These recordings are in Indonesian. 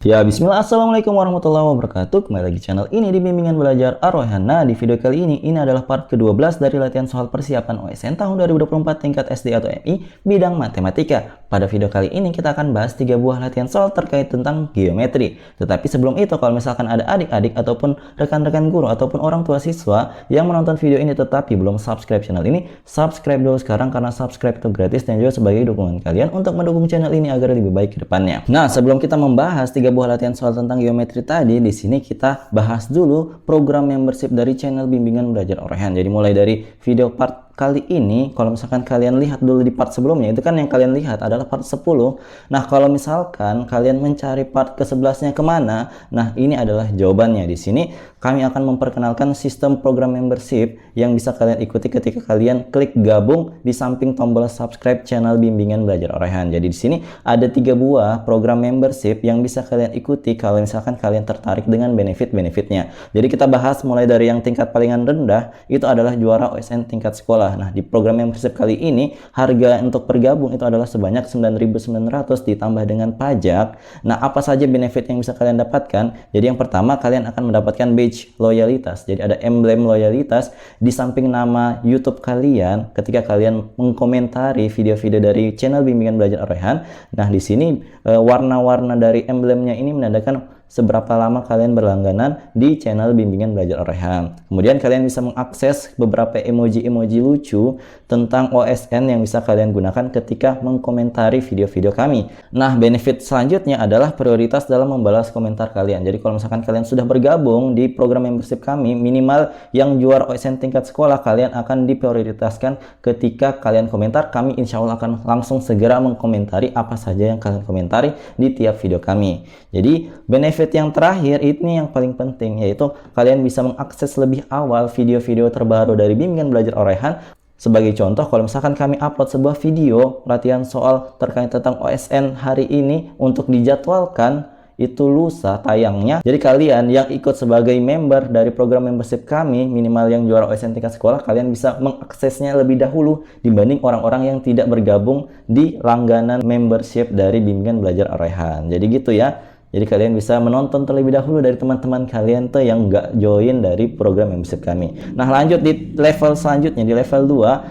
Ya, bismillah, assalamualaikum warahmatullahi wabarakatuh. Kembali lagi channel ini di Bimbingan Belajar Ar-Rayhan. Nah, di video kali ini adalah part ke-12 dari latihan soal persiapan OSN tahun 2024 tingkat SD atau MI bidang matematika. Pada video kali ini kita akan bahas 3 buah latihan soal terkait tentang geometri. Tetapi sebelum itu, kalau misalkan ada adik-adik ataupun rekan-rekan guru ataupun orang tua siswa yang menonton video ini tetapi belum subscribe channel ini, subscribe dulu sekarang karena subscribe itu gratis dan juga sebagai dukungan kalian untuk mendukung channel ini agar lebih baik ke depannya. Nah, sebelum kita membahas 3 buah latihan soal tentang geometri tadi, di sini kita bahas dulu program membership dari channel Bimbingan Belajar Ar-Rayhan. Jadi mulai dari video part kali ini, kalau misalkan kalian lihat dulu di part sebelumnya, itu kan yang kalian lihat adalah part 10. Nah, kalau misalkan kalian mencari part ke-11-nya kemana, nah ini adalah jawabannya. Di sini kami akan memperkenalkan sistem program membership yang bisa kalian ikuti ketika kalian klik gabung di samping tombol subscribe channel Bimbingan Belajar Ar-Rayhan. Jadi di sini ada 3 buah program membership yang bisa kalian ikuti kalau misalkan kalian tertarik dengan benefit-benefitnya. Jadi kita bahas mulai dari yang tingkat palingan rendah, itu adalah juara OSN tingkat sekolah. Nah, di program membership kali ini harga untuk bergabung itu adalah sebanyak 9.900 ditambah dengan pajak. Nah, apa saja benefit yang bisa kalian dapatkan? Jadi yang pertama, kalian akan mendapatkan badge loyalitas. Jadi ada emblem loyalitas di samping nama YouTube kalian ketika kalian mengkomentari video-video dari channel Bimbingan Belajar Ar-Rayhan. Nah, di sini warna-warna dari emblemnya ini menandakan seberapa lama kalian berlangganan di channel Bimbingan Belajar Ar-Rayhan. Kemudian kalian bisa mengakses beberapa emoji-emoji lucu tentang OSN yang bisa kalian gunakan ketika mengkomentari video-video kami. Nah, benefit selanjutnya adalah prioritas dalam membalas komentar kalian. Jadi kalau misalkan kalian sudah bergabung di program membership kami, minimal yang juara OSN tingkat sekolah, kalian akan diprioritaskan ketika kalian komentar. Kami insya Allah akan langsung segera mengkomentari apa saja yang kalian komentari di tiap video kami. Jadi benefit yang terakhir ini yang paling penting, yaitu kalian bisa mengakses lebih awal video-video terbaru dari Bimbingan Belajar Ar-Rayhan. Sebagai contoh, kalau misalkan kami upload sebuah video latihan soal terkait tentang OSN hari ini untuk dijadwalkan, itu lusa tayangnya. Jadi kalian yang ikut sebagai member dari program membership kami, minimal yang juara OSN tingkat sekolah, kalian bisa mengaksesnya lebih dahulu dibanding orang-orang yang tidak bergabung di langganan membership dari Bimbingan Belajar Ar-Rayhan. Jadi gitu ya. Jadi kalian bisa menonton terlebih dahulu dari teman-teman kalian tuh yang nggak join dari program membership kami. Nah, lanjut di level selanjutnya, di level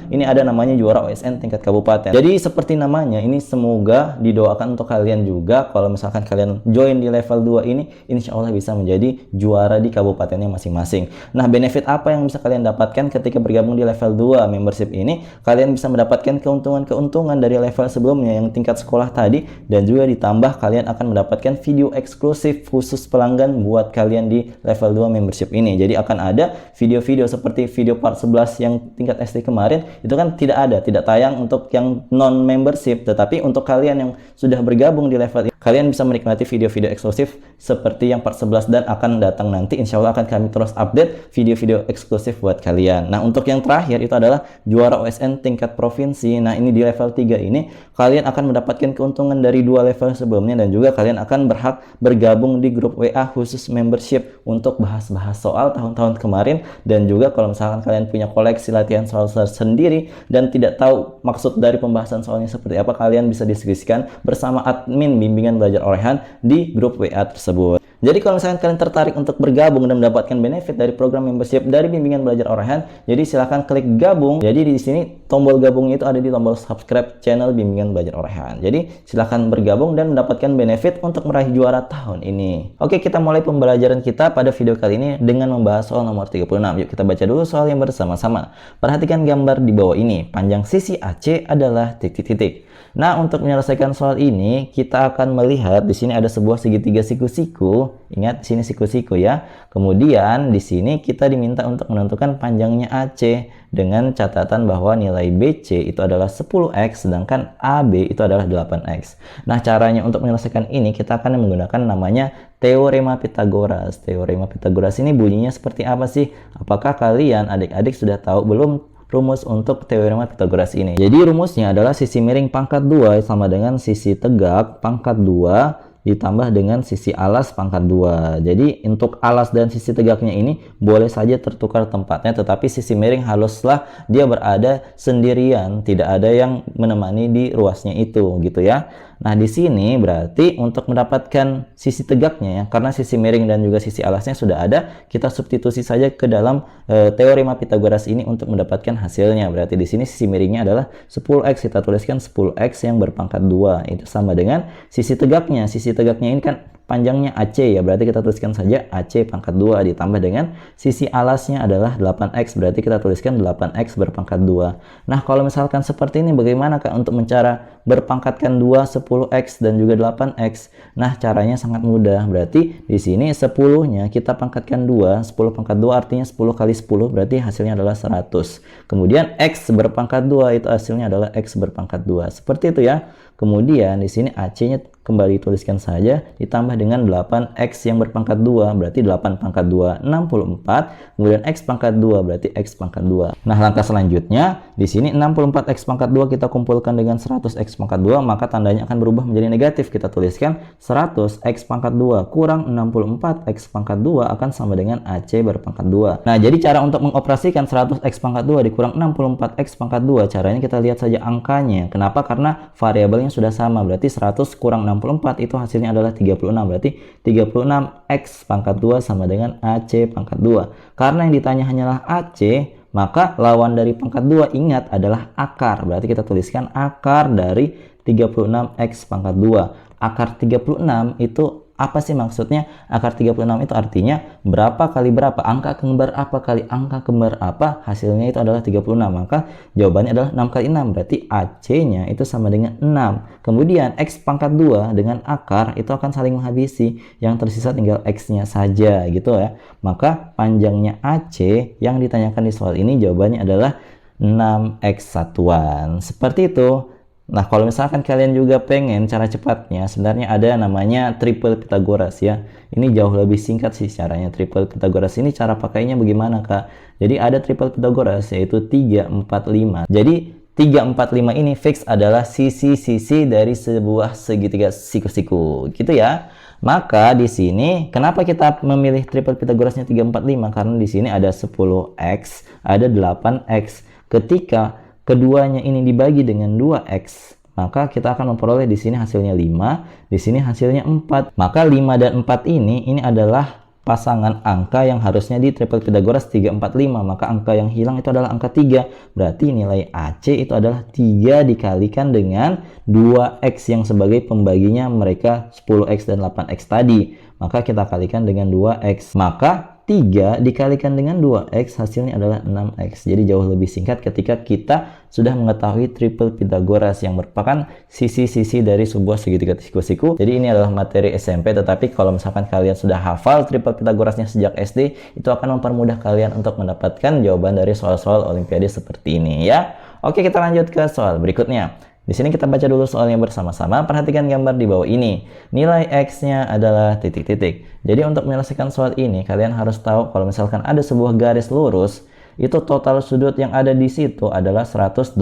2, ini ada namanya juara OSN tingkat kabupaten. Jadi seperti namanya, ini semoga didoakan untuk kalian juga kalau misalkan kalian join di level 2 ini, insya Allah bisa menjadi juara di kabupatennya masing-masing. Nah, benefit apa yang bisa kalian dapatkan ketika bergabung di level 2 membership ini? Kalian bisa mendapatkan keuntungan-keuntungan dari level sebelumnya yang tingkat sekolah tadi, dan juga ditambah kalian akan mendapatkan video eksklusif khusus pelanggan buat kalian di level 2 membership ini. Jadi akan ada video-video seperti video part 11 yang tingkat SD kemarin, itu kan tidak tayang untuk yang non membership, tetapi untuk kalian yang sudah bergabung di level ini, kalian bisa menikmati video-video eksklusif seperti yang part 11 dan akan datang nanti. Insya Allah akan kami terus update video-video eksklusif buat kalian. Nah, untuk yang terakhir itu adalah juara OSN tingkat provinsi. Nah, ini di level 3 ini kalian akan mendapatkan keuntungan dari 2 level sebelumnya, dan juga kalian akan berhak bergabung di grup WA khusus membership untuk bahas-bahas soal tahun-tahun kemarin. Dan juga kalau misalkan kalian punya koleksi latihan soal sendiri dan tidak tahu maksud dari pembahasan soalnya seperti apa, kalian bisa diskusikan bersama admin Bimbingan Belajar Ar-Rayhan di grup WA tersebut. Jadi kalau misalkan kalian tertarik untuk bergabung dan mendapatkan benefit dari program membership dari Bimbingan Belajar Ar-Rayhan, jadi silahkan klik gabung. Jadi di sini tombol gabungnya itu ada di tombol subscribe channel Bimbingan Belajar Ar-Rayhan. Jadi silahkan bergabung dan mendapatkan benefit untuk meraih juara tahun ini. Oke, kita mulai pembelajaran kita pada video kali ini dengan membahas soal nomor 36. Yuk kita baca dulu soal yang bersama-sama. Perhatikan gambar di bawah ini. Panjang sisi AC adalah titik-titik. Nah, untuk menyelesaikan soal ini, kita akan melihat di sini ada sebuah segitiga siku-siku. Ingat, di sini siku-siku ya. Kemudian di sini kita diminta untuk menentukan panjangnya AC dengan catatan bahwa nilai BC itu adalah 10x, sedangkan AB itu adalah 8x. Nah, caranya untuk menyelesaikan ini kita akan menggunakan namanya teorema Pythagoras. Teorema Pythagoras ini bunyinya seperti apa sih? Apakah kalian adik-adik sudah tahu belum rumus untuk teorema Pythagoras ini? Jadi rumusnya adalah sisi miring pangkat 2 sama dengan sisi tegak pangkat 2 ditambah dengan sisi alas pangkat 2. Jadi untuk alas dan sisi tegaknya ini boleh saja tertukar tempatnya, tetapi sisi miring haruslah dia berada sendirian, tidak ada yang menemani di ruasnya itu gitu ya. Nah, di sini berarti untuk mendapatkan sisi tegaknya ya, karena sisi miring dan juga sisi alasnya sudah ada, kita substitusi saja ke dalam teorema Pythagoras ini untuk mendapatkan hasilnya. Berarti di sini sisi miringnya adalah 10x, kita tuliskan 10x yang berpangkat 2. Itu sama dengan sisi tegaknya. Sisi tegaknya ini kan panjangnya AC ya, berarti kita tuliskan saja AC pangkat 2 ditambah dengan sisi alasnya adalah 8x, berarti kita tuliskan 8x berpangkat 2. Nah, kalau misalkan seperti ini bagaimana Kak untuk mencara berpangkatkan 2, 10x dan juga 8x? Nah, caranya sangat mudah. Berarti di sini 10-nya kita pangkatkan 2, 10 pangkat 2 artinya 10 kali 10, berarti hasilnya adalah 100. Kemudian x berpangkat 2 itu hasilnya adalah x berpangkat 2. Seperti itu ya. Kemudian di sini AC-nya kembali tuliskan saja ditambah dengan 8x yang berpangkat 2, berarti 8 pangkat 2 64, kemudian x pangkat 2 berarti x pangkat 2. Nah, langkah selanjutnya di sini 64x pangkat 2 kita kumpulkan dengan 100x pangkat 2, maka tandanya akan berubah menjadi negatif. Kita tuliskan 100x pangkat 2 kurang 64x pangkat 2 akan sama dengan AC berpangkat 2. Nah, jadi cara untuk mengoperasikan 100x pangkat 2 dikurang 64x pangkat 2, caranya kita lihat saja angkanya. Kenapa? Karena variabelnya sudah sama, berarti 100 kurang 64 itu hasilnya adalah 36, berarti 36x pangkat 2 sama dengan AC pangkat 2. Karena yang ditanya hanyalah AC, maka lawan dari pangkat 2 ingat adalah akar, berarti kita tuliskan akar dari 36x pangkat 2. Akar 36 itu apa sih maksudnya? Akar 36 itu artinya berapa kali berapa, angka kembar apa kali angka kembar apa, hasilnya itu adalah 36. Maka jawabannya adalah 6 kali 6, berarti AC-nya itu sama dengan 6. Kemudian X pangkat 2 dengan akar itu akan saling menghabisi, yang tersisa tinggal X-nya saja gitu ya. Maka panjangnya AC yang ditanyakan di soal ini jawabannya adalah 6X satuan. Seperti itu. Nah, kalau misalkan kalian juga pengen cara cepatnya, sebenarnya ada namanya triple Pythagoras ya. Ini jauh lebih singkat sih caranya. Triple Pythagoras ini cara pakainya bagaimana, Kak? Jadi ada triple Pythagoras yaitu 3, 4, 5. Jadi 3, 4, 5 ini fix adalah sisi-sisi dari sebuah segitiga siku-siku. Gitu ya. Maka di sini kenapa kita memilih triple Pythagorasnya 3, 4, 5? Karena di sini ada 10x, ada 8x. Ketika keduanya ini dibagi dengan 2x, maka kita akan memperoleh di sini hasilnya 5, di sini hasilnya 4. Maka 5 dan 4 ini adalah pasangan angka yang harusnya di triple Pythagoras 3, 4, 5. Maka angka yang hilang itu adalah angka 3. Berarti nilai AC itu adalah 3 dikalikan dengan 2x yang sebagai pembaginya mereka 10x dan 8x tadi. Maka kita kalikan dengan 2x. Maka 3 dikalikan dengan 2x hasilnya adalah 6x. Jadi jauh lebih singkat ketika kita sudah mengetahui triple Pythagoras yang merupakan sisi-sisi dari sebuah segitiga siku-siku. Jadi ini adalah materi SMP, tetapi kalau misalkan kalian sudah hafal triple Pythagorasnya sejak SD, itu akan mempermudah kalian untuk mendapatkan jawaban dari soal-soal olimpiade seperti ini ya. Oke, kita lanjut ke soal berikutnya. Di sini kita baca dulu soalnya bersama-sama. Perhatikan gambar di bawah ini. Nilai X-nya adalah titik-titik. Jadi untuk menyelesaikan soal ini, kalian harus tahu kalau misalkan ada sebuah garis lurus, itu total sudut yang ada di situ adalah 180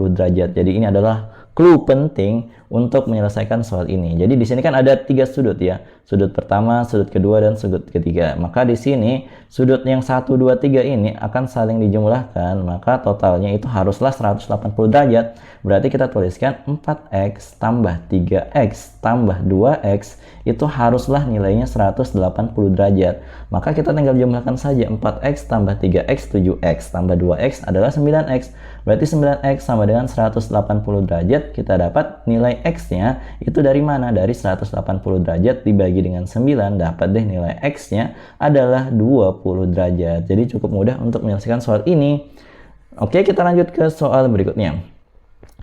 derajat. Jadi ini adalah clue penting untuk menyelesaikan soal ini. Jadi di sini kan ada 3 sudut ya. Sudut pertama, sudut kedua, dan sudut ketiga. Maka di sini sudut yang 1, 2, 3 ini akan saling dijumlahkan. Maka totalnya itu haruslah 180 derajat. Berarti kita tuliskan 4x tambah 3x tambah 2x itu haruslah nilainya 180 derajat. Maka kita tinggal jumlahkan saja. 4x tambah 3x 7x tambah 2x adalah 9x. Berarti 9x sama dengan 180 derajat. Kita dapat nilai x-nya itu dari mana? Dari 180 derajat dibagi dengan 9, dapat deh nilai x-nya adalah 20 derajat. Jadi cukup mudah untuk menyelesaikan soal ini. Oke, kita lanjut ke soal berikutnya.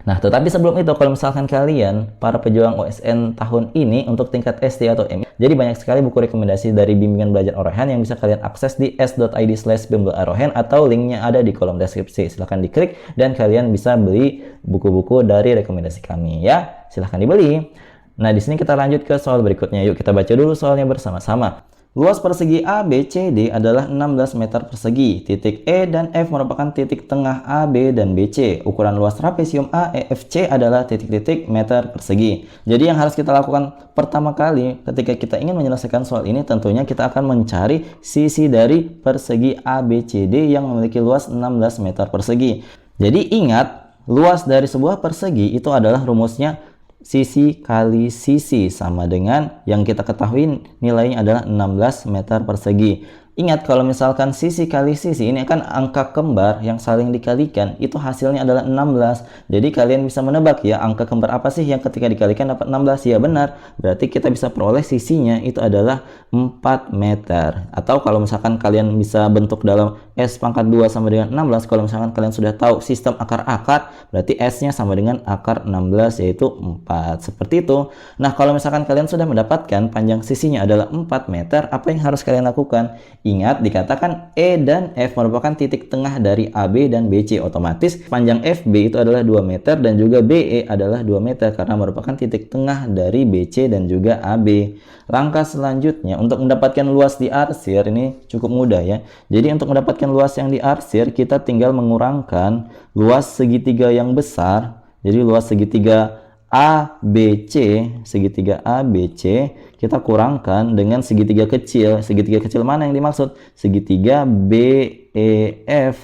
Nah, tetapi sebelum itu, kalau misalkan kalian para pejuang OSN tahun ini untuk tingkat SD atau MI, jadi banyak sekali buku rekomendasi dari bimbingan belajar Arohan yang bisa kalian akses di s.id/bimbelarohan atau linknya ada di kolom deskripsi. Silahkan diklik dan kalian bisa beli buku-buku dari rekomendasi kami ya. Silahkan dibeli. Nah, di sini kita lanjut ke soal berikutnya. Yuk kita baca dulu soalnya bersama-sama. Luas persegi ABCD adalah 16 meter persegi. Titik E dan F merupakan titik tengah AB dan BC. Ukuran luas trapesium AEFC adalah titik-titik meter persegi. Jadi yang harus kita lakukan pertama kali ketika kita ingin menyelesaikan soal ini, tentunya kita akan mencari sisi dari persegi ABCD yang memiliki luas 16 meter persegi. Jadi ingat, luas dari sebuah persegi itu adalah rumusnya sisi kali sisi sama dengan yang kita ketahui nilainya adalah 16 meter persegi. Ingat, kalau misalkan sisi kali sisi ini kan angka kembar yang saling dikalikan, itu hasilnya adalah 16. Jadi kalian bisa menebak ya, angka kembar apa sih yang ketika dikalikan dapat 16? Ya benar, berarti kita bisa peroleh sisinya itu adalah 4 meter. Atau kalau misalkan kalian bisa bentuk dalam S pangkat 2 sama dengan 16, kalau misalkan kalian sudah tahu sistem akar-akar, berarti S-nya sama dengan akar 16 yaitu 4. Seperti itu. Nah, kalau misalkan kalian sudah mendapatkan panjang sisinya adalah 4 meter, apa yang harus kalian lakukan? Ingat, dikatakan E dan F merupakan titik tengah dari AB dan BC. Otomatis panjang FB itu adalah 2 meter dan juga BE adalah 2 meter karena merupakan titik tengah dari BC dan juga AB. Langkah selanjutnya untuk mendapatkan luas diarsir ini cukup mudah ya. Jadi untuk mendapatkan luas yang diarsir, kita tinggal mengurangkan luas segitiga yang besar. Jadi luas segitiga ABC, segitiga ABC kita kurangkan dengan segitiga kecil. Segitiga kecil mana yang dimaksud? Segitiga BEF.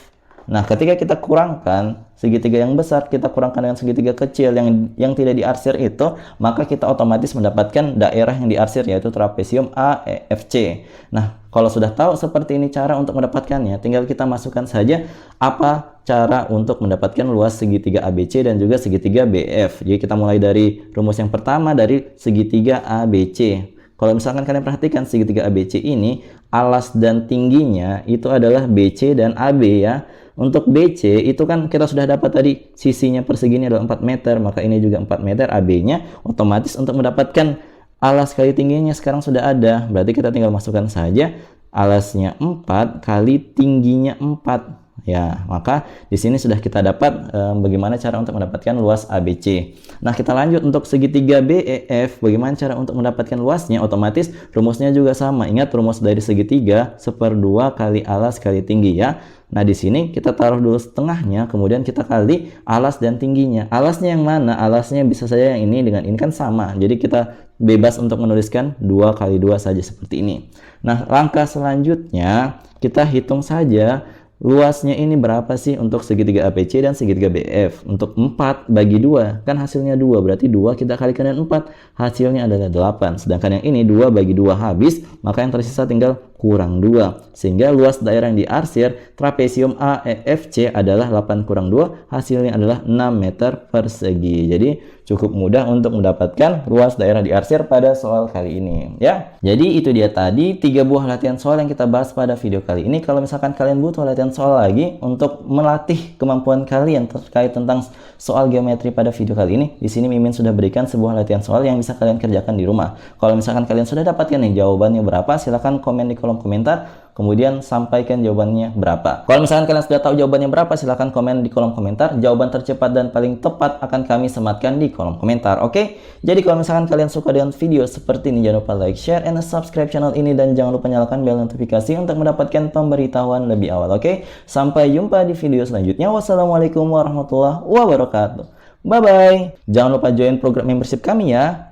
Nah, ketika kita kurangkan segitiga yang besar, kita kurangkan dengan segitiga kecil yang tidak diarsir itu, maka kita otomatis mendapatkan daerah yang diarsir yaitu trapesium AEFC. Nah, kalau sudah tahu seperti ini cara untuk mendapatkannya, tinggal kita masukkan saja apa cara untuk mendapatkan luas segitiga ABC dan juga segitiga BF. Jadi kita mulai dari rumus yang pertama dari segitiga ABC. Kalau misalkan kalian perhatikan segitiga ABC ini, alas dan tingginya itu adalah BC dan AB ya. Untuk BC itu kan kita sudah dapat tadi sisinya persegi ini adalah 4 meter, maka ini juga 4 meter AB-nya. Otomatis untuk mendapatkan alas kali tingginya sekarang sudah ada. Berarti kita tinggal masukkan saja alasnya 4 kali tingginya 4. Ya, maka di sini sudah kita dapat bagaimana cara untuk mendapatkan luas ABC. Nah, kita lanjut untuk segitiga BEF. Bagaimana cara untuk mendapatkan luasnya? Otomatis rumusnya juga sama. Ingat rumus dari segitiga 1/2 kali alas kali tinggi ya. Nah, di sini kita taruh dulu setengahnya, kemudian kita kali alas dan tingginya. Alasnya yang mana? Alasnya bisa saja yang ini dengan ini kan sama. Jadi kita bebas untuk menuliskan 2 kali 2 saja seperti ini. Nah, langkah selanjutnya kita hitung saja luasnya ini berapa sih untuk segitiga ABC dan segitiga BF. Untuk 4 bagi 2, kan hasilnya 2. Berarti 2 kita kalikan dengan 4, hasilnya adalah 8. Sedangkan yang ini 2 bagi 2 habis, maka yang tersisa tinggal kurang 2. Sehingga luas daerah yang diarsir trapesium AEFC adalah 8 kurang 2, hasilnya adalah 6 meter persegi. Jadi cukup mudah untuk mendapatkan luas daerah diarsir pada soal kali ini ya. Jadi itu dia tadi 3 buah latihan soal yang kita bahas pada video kali ini. Kalau misalkan kalian butuh latihan soal lagi untuk melatih kemampuan kalian terkait tentang soal geometri pada video kali ini, di sini Mimin sudah berikan sebuah latihan soal yang bisa kalian kerjakan di rumah. Kalau misalkan kalian sudah dapatkan nih jawabannya berapa, silahkan komen di kolom komentar. Kemudian sampaikan jawabannya berapa. Kalau misalkan kalian sudah tahu jawabannya berapa, silahkan komen di kolom komentar. Jawaban tercepat dan paling tepat akan kami sematkan di kolom komentar. Oke? Jadi kalau misalkan kalian suka dengan video seperti ini, jangan lupa like, share, and subscribe channel ini. Dan jangan lupa nyalakan bel notifikasi untuk mendapatkan pemberitahuan lebih awal. Oke? Sampai jumpa di video selanjutnya. Wassalamualaikum warahmatullahi wabarakatuh. Bye-bye. Jangan lupa join program membership kami ya.